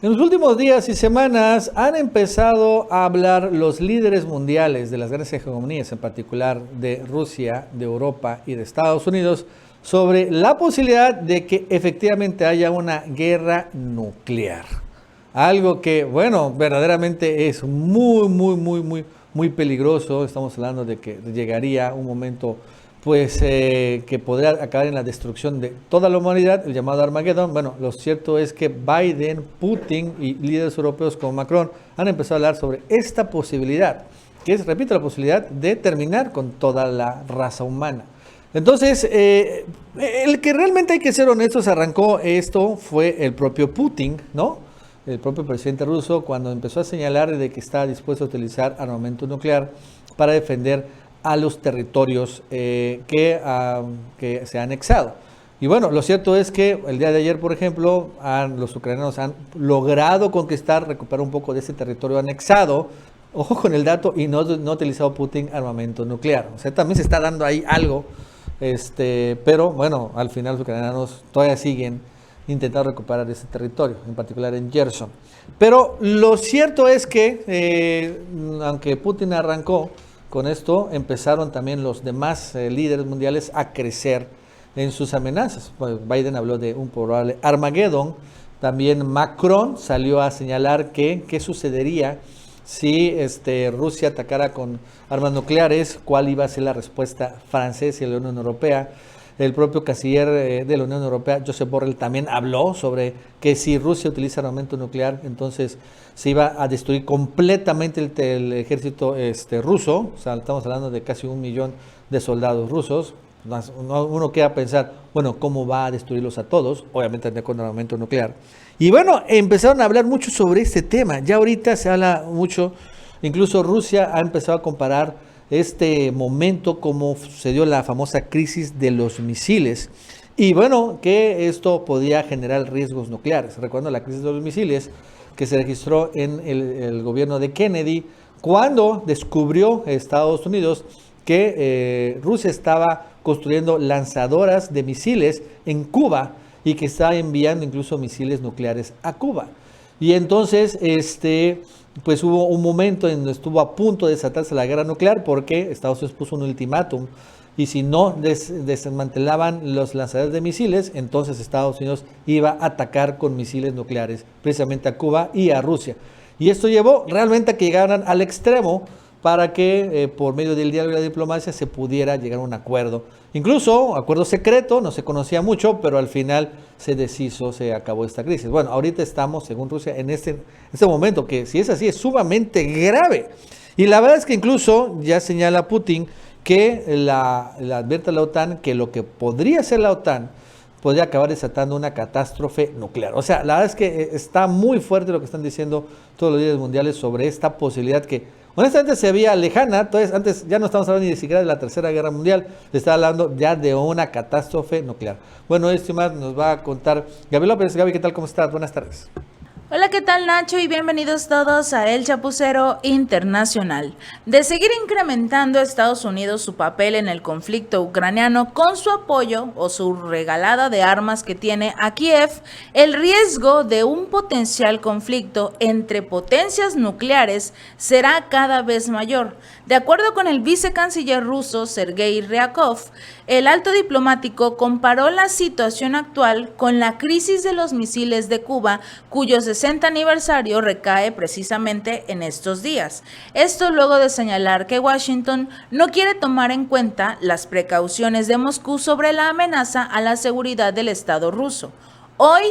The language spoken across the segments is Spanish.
En los últimos días y semanas han empezado a hablar los líderes mundiales de las grandes hegemonías, en particular de Rusia, de Europa y de Estados Unidos, sobre la posibilidad de que efectivamente haya una guerra nuclear. Algo que, bueno, verdaderamente es muy peligroso. Estamos hablando de que llegaría un momento pues que podría acabar en la destrucción de toda la humanidad, el llamado Armagedón. Bueno, lo cierto es que Biden, Putin y líderes europeos como Macron han empezado a hablar sobre esta posibilidad, que es, repito, la posibilidad de terminar con toda la raza humana. Entonces, el que realmente hay que ser honestos, arrancó esto fue el propio Putin, ¿no? El propio presidente ruso, cuando empezó a señalar de que está dispuesto a utilizar armamento nuclear para defender a los territorios que se han anexado. Y bueno, lo cierto es que el día de ayer, por ejemplo, los ucranianos han logrado recuperar un poco de ese territorio anexado. Ojo con el dato, y no ha utilizado Putin armamento nuclear. O sea, también se está dando ahí algo, pero bueno, al final los ucranianos todavía siguen intentando recuperar ese territorio, en particular en Gerson. Pero lo cierto es que, aunque Putin arrancó con esto, empezaron también los demás líderes mundiales a crecer en sus amenazas. Pues Biden habló de un probable Armagedón. También Macron salió a señalar qué sucedería si Rusia atacara con armas nucleares, cuál iba a ser la respuesta francesa y la Unión Europea. El propio canciller de la Unión Europea, Josep Borrell, también habló sobre que si Rusia utiliza armamento nuclear, entonces se iba a destruir completamente el ejército ruso. O sea, estamos hablando de casi 1 millón de soldados rusos. Uno queda pensar, bueno, ¿cómo va a destruirlos a todos? Obviamente con armamento nuclear. Y bueno, empezaron a hablar mucho sobre este tema. Ya ahorita se habla mucho, incluso Rusia ha empezado a comparar este momento como sucedió la famosa crisis de los misiles. Y bueno, que esto podía generar riesgos nucleares. Recuerdo la crisis de los misiles que se registró en el gobierno de Kennedy, cuando descubrió Estados Unidos que Rusia estaba construyendo lanzadoras de misiles en Cuba y que estaba enviando incluso misiles nucleares a Cuba. Y entonces, pues hubo un momento en donde estuvo a punto de desatarse la guerra nuclear porque Estados Unidos puso un ultimátum y si no desmantelaban los lanzadores de misiles, entonces Estados Unidos iba a atacar con misiles nucleares precisamente a Cuba y a Rusia. Y esto llevó realmente a que llegaran al extremo para que por medio del diálogo y la diplomacia se pudiera llegar a un acuerdo. Incluso acuerdo secreto, no se conocía mucho, pero al final se deshizo, se acabó esta crisis. Bueno, ahorita estamos, según Rusia, en este momento, que si es así, es sumamente grave. Y la verdad es que incluso ya señala Putin que la advierte a la OTAN que lo que podría ser la OTAN podría acabar desatando una catástrofe nuclear. O sea, la verdad es que está muy fuerte lo que están diciendo todos los líderes mundiales sobre esta posibilidad que honestamente se veía lejana. Entonces, antes ya no estamos hablando ni siquiera de la Tercera Guerra Mundial, se está hablando ya de una catástrofe nuclear. Bueno, esto más nos va a contar Gaby López. Gaby, ¿qué tal? ¿Cómo estás? Buenas tardes. Hola, ¿qué tal, Nacho? Y bienvenidos todos a El Chapucero Internacional. De seguir incrementando Estados Unidos su papel en el conflicto ucraniano con su apoyo o su regalada de armas que tiene a Kiev, el riesgo de un potencial conflicto entre potencias nucleares será cada vez mayor. De acuerdo con el vicecanciller ruso Sergei Ryabkov, el alto diplomático comparó la situación actual con la crisis de los misiles de Cuba, cuyo 60 aniversario recae precisamente en estos días. Esto luego de señalar que Washington no quiere tomar en cuenta las precauciones de Moscú sobre la amenaza a la seguridad del Estado ruso. Hoy,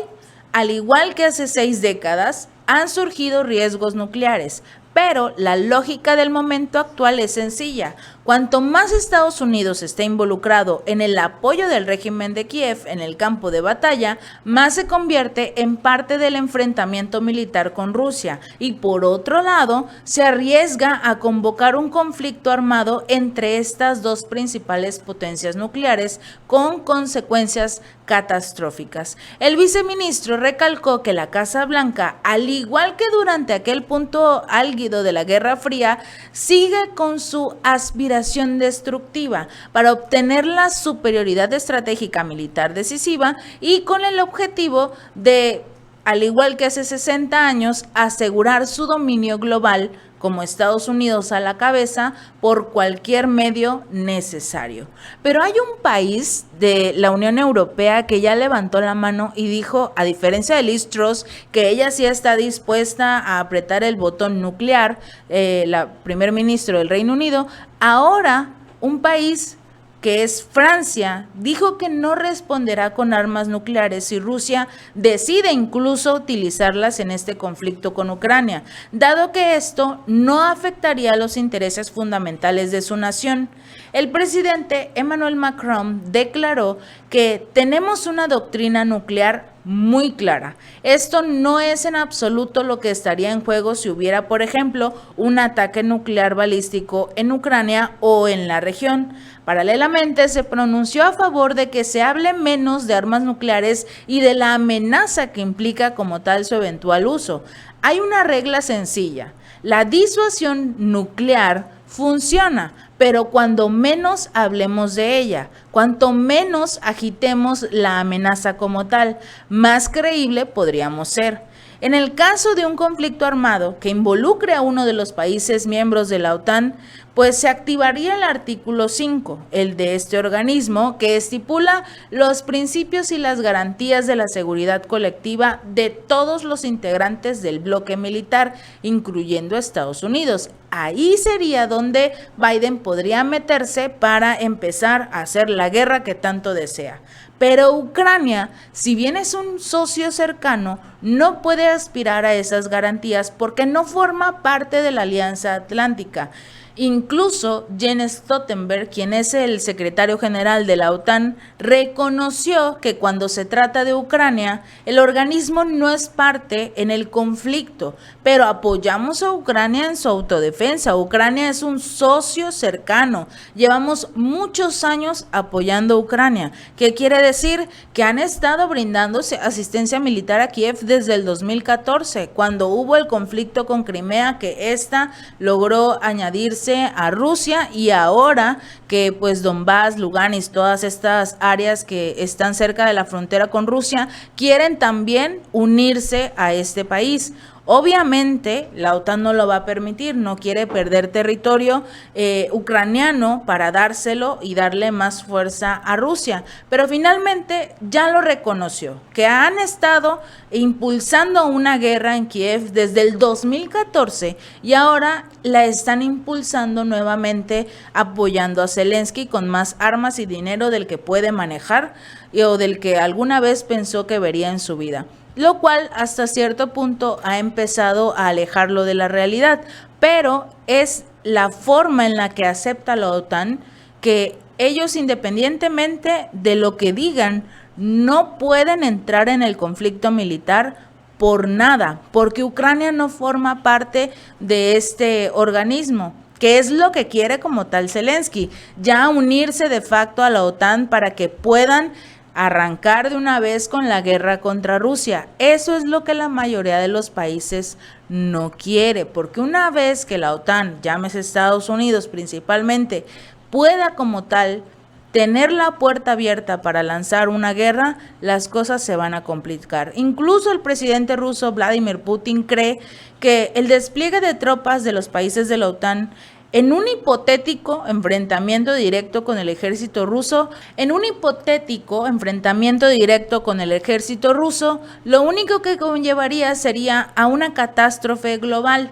al igual que hace 6 décadas, han surgido riesgos nucleares, pero la lógica del momento actual es sencilla. Cuanto más Estados Unidos esté involucrado en el apoyo del régimen de Kiev en el campo de batalla, más se convierte en parte del enfrentamiento militar con Rusia y, por otro lado, se arriesga a convocar un conflicto armado entre estas dos principales potencias nucleares con consecuencias catastróficas. El viceministro recalcó que la Casa Blanca, al igual que durante aquel punto álgido de la Guerra Fría, sigue con su aspiración destructiva para obtener la superioridad estratégica militar decisiva y con el objetivo de al igual que hace 60 años, asegurar su dominio global como Estados Unidos a la cabeza por cualquier medio necesario. Pero hay un país de la Unión Europea que ya levantó la mano y dijo, a diferencia de Liz Truss, que ella sí está dispuesta a apretar el botón nuclear, la primer ministro del Reino Unido. Ahora un país que es Francia, dijo que no responderá con armas nucleares si Rusia decide incluso utilizarlas en este conflicto con Ucrania, dado que esto no afectaría los intereses fundamentales de su nación. El presidente Emmanuel Macron declaró que tenemos una doctrina nuclear muy clara. Esto no es en absoluto lo que estaría en juego si hubiera, por ejemplo, un ataque nuclear balístico en Ucrania o en la región. Paralelamente, se pronunció a favor de que se hable menos de armas nucleares y de la amenaza que implica como tal su eventual uso. Hay una regla sencilla: la disuasión nuclear funciona, pero cuando menos hablemos de ella, cuanto menos agitemos la amenaza como tal, más creíble podríamos ser. En el caso de un conflicto armado que involucre a uno de los países miembros de la OTAN, pues se activaría el artículo 5, el de este organismo, que estipula los principios y las garantías de la seguridad colectiva de todos los integrantes del bloque militar, incluyendo a Estados Unidos. Ahí sería donde Biden podría meterse para empezar a hacer la guerra que tanto desea. Pero Ucrania, si bien es un socio cercano, no puede aspirar a esas garantías porque no forma parte de la Alianza Atlántica. Incluso Jens Stoltenberg, quien es el secretario general de la OTAN, reconoció que cuando se trata de Ucrania, el organismo no es parte en el conflicto, pero apoyamos a Ucrania en su autodefensa. Ucrania es un socio cercano. Llevamos muchos años apoyando a Ucrania. ¿Qué quiere decir? Que han estado brindándose asistencia militar a Kiev desde el 2014, cuando hubo el conflicto con Crimea, que esta logró añadirse a Rusia, y ahora que pues Donbass, Lugansk, todas estas áreas que están cerca de la frontera con Rusia quieren también unirse a este país. Obviamente la OTAN no lo va a permitir, no quiere perder territorio ucraniano para dárselo y darle más fuerza a Rusia, pero finalmente ya lo reconoció, que han estado impulsando una guerra en Kiev desde el 2014 y ahora la están impulsando nuevamente, apoyando a Zelensky con más armas y dinero del que puede manejar o del que alguna vez pensó que vería en su vida, lo cual hasta cierto punto ha empezado a alejarlo de la realidad, pero es la forma en la que acepta la OTAN, que ellos, independientemente de lo que digan, no pueden entrar en el conflicto militar por nada, porque Ucrania no forma parte de este organismo, que es lo que quiere como tal Zelensky, ya unirse de facto a la OTAN para que puedan arrancar de una vez con la guerra contra Rusia. Eso es lo que la mayoría de los países no quiere, porque una vez que la OTAN, llámese Estados Unidos principalmente, pueda como tal tener la puerta abierta para lanzar una guerra, las cosas se van a complicar. Incluso el presidente ruso Vladimir Putin cree que el despliegue de tropas de los países de la OTAN en un hipotético enfrentamiento directo con el ejército ruso, lo único que conllevaría sería a una catástrofe global.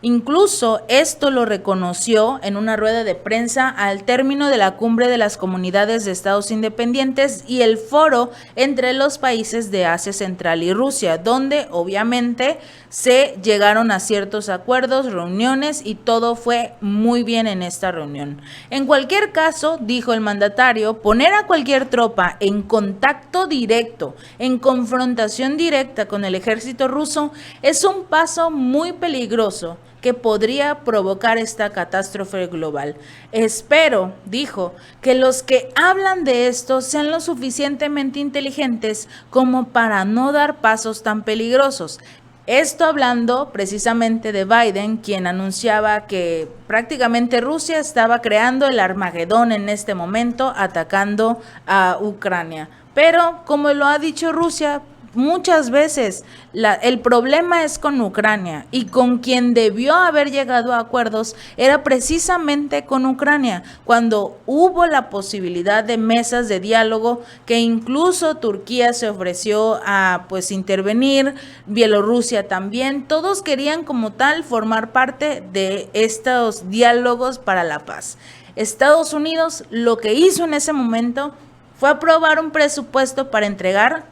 Incluso esto lo reconoció en una rueda de prensa al término de la Cumbre de las Comunidades de Estados Independientes y el foro entre los países de Asia Central y Rusia, donde obviamente se llegaron a ciertos acuerdos, reuniones, y todo fue muy bien en esta reunión. En cualquier caso, dijo el mandatario, poner a cualquier tropa en contacto directo, en confrontación directa con el ejército ruso, es un paso muy peligroso que podría provocar esta catástrofe global. Espero, dijo, que los que hablan de esto sean lo suficientemente inteligentes como para no dar pasos tan peligrosos. Esto hablando precisamente de Biden, quien anunciaba que prácticamente Rusia estaba creando el Armagedón en este momento, atacando a Ucrania. Pero, como lo ha dicho Rusia, muchas veces el problema es con Ucrania, y con quien debió haber llegado a acuerdos era precisamente con Ucrania, cuando hubo la posibilidad de mesas de diálogo, que incluso Turquía se ofreció a pues intervenir, Bielorrusia también. Todos querían como tal formar parte de estos diálogos para la paz. Estados Unidos lo que hizo en ese momento fue aprobar un presupuesto para entregar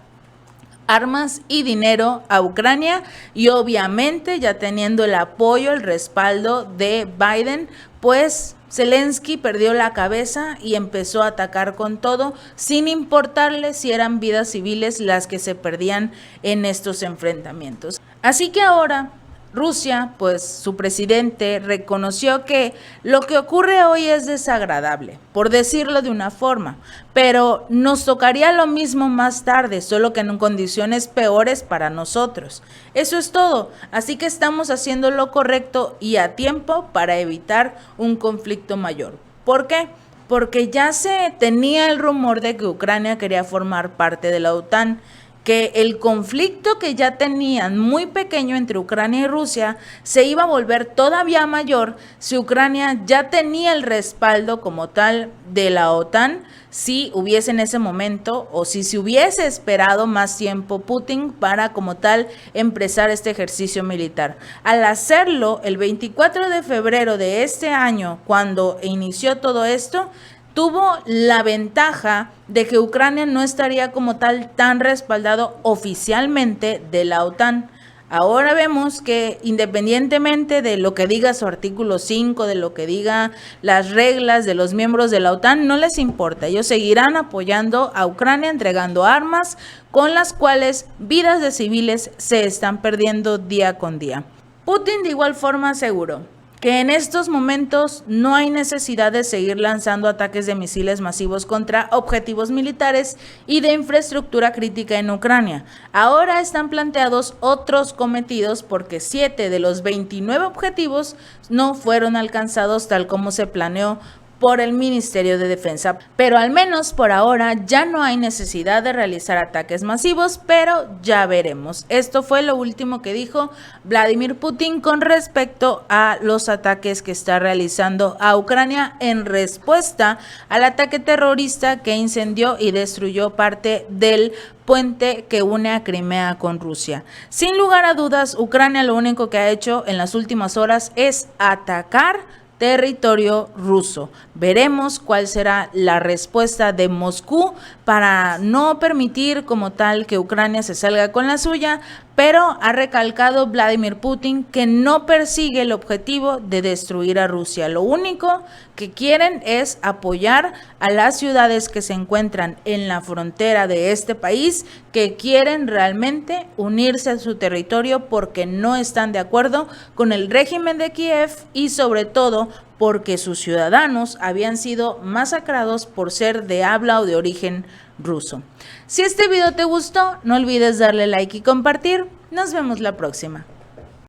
armas y dinero a Ucrania, y obviamente ya teniendo el apoyo, el respaldo de Biden, pues Zelensky perdió la cabeza y empezó a atacar con todo, sin importarle si eran vidas civiles las que se perdían en estos enfrentamientos. Así que ahora Rusia, pues su presidente reconoció que lo que ocurre hoy es desagradable, por decirlo de una forma, pero nos tocaría lo mismo más tarde, solo que en condiciones peores para nosotros. Eso es todo, así que estamos haciendo lo correcto y a tiempo para evitar un conflicto mayor. ¿Por qué? Porque ya se tenía el rumor de que Ucrania quería formar parte de la OTAN, que el conflicto que ya tenían muy pequeño entre Ucrania y Rusia se iba a volver todavía mayor si Ucrania ya tenía el respaldo como tal de la OTAN, si hubiese en ese momento, o si se hubiese esperado más tiempo Putin para como tal empezar este ejercicio militar. Al hacerlo el 24 de febrero de este año, cuando inició todo esto, tuvo la ventaja de que Ucrania no estaría como tal tan respaldado oficialmente de la OTAN. Ahora vemos que independientemente de lo que diga su artículo 5, de lo que diga las reglas de los miembros de la OTAN, no les importa. Ellos seguirán apoyando a Ucrania, entregando armas con las cuales vidas de civiles se están perdiendo día con día. Putin de igual forma aseguró que en estos momentos no hay necesidad de seguir lanzando ataques de misiles masivos contra objetivos militares y de infraestructura crítica en Ucrania. Ahora están planteados otros cometidos porque 7 de los 29 objetivos no fueron alcanzados tal como se planeó por el Ministerio de Defensa, pero al menos por ahora ya no hay necesidad de realizar ataques masivos, pero ya veremos. Esto fue lo último que dijo Vladimir Putin con respecto a los ataques que está realizando a Ucrania en respuesta al ataque terrorista que incendió y destruyó parte del puente que une a Crimea con Rusia. Sin lugar a dudas, Ucrania lo único que ha hecho en las últimas horas es atacar territorio ruso. Veremos cuál será la respuesta de Moscú para no permitir como tal que Ucrania se salga con la suya, pero ha recalcado Vladimir Putin que no persigue el objetivo de destruir a Rusia. Lo único que quieren es apoyar a las ciudades que se encuentran en la frontera de este país, que quieren realmente unirse a su territorio porque no están de acuerdo con el régimen de Kiev y sobre todo porque sus ciudadanos habían sido masacrados por ser de habla o de origen ruso. Si este video te gustó, no olvides darle like y compartir. Nos vemos la próxima.